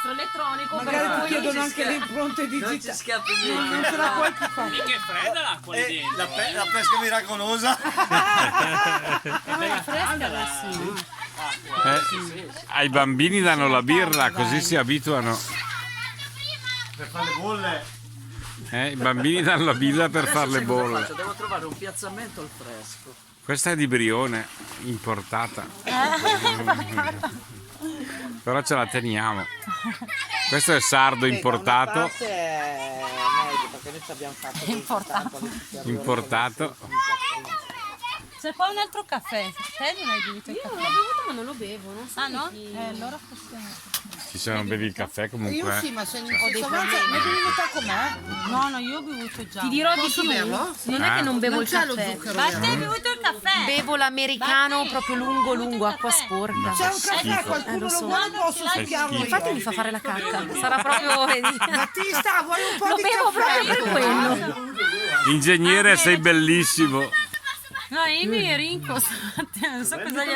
registro elettronico. Magari ti chiedono anche le impronte Non ci digitali. scappi Non ce la puoi più fare. Mica è fredda l'acqua lì dentro. La pesca miracolosa. È fresca adesso. Ai bambini danno la birra, così si abituano. Per fare le bolle. I bambini danno la birra per fare le bolle. Devo trovare un piazzamento al fresco. Questa è di Brione, importata. Però ce la teniamo. Questo è sardo importato. È meglio perché noi ci abbiamo fatto Importato. C'è qua un altro caffè. Te non hai bevuto il Io caffè? non l'ho bevuto ma non lo bevo, non so. Ah no? chi- Allora possiamo. Se non bevi il caffè Io comunque. sì, ma se ne devi notare com'è? No, no, io ho bevuto già. Ti dirò di Posso più. berlo? Non è che non bevo Non il c'è lo caffè. zucchero. Ma te hai bevuto il caffè? Bevo l'americano Batti. proprio lungo lungo, acqua sporca. C'è un caffè, qualcuno lo lo so. vuole, posso succhiarlo Infatti io. mi fa fare la cacca. Sarà proprio, vedi. Battista, vuoi un po' Lo di bevo caffè? proprio per quello. Ingegnere, sei bellissimo. No, io mi rinco, non so cosa gli ho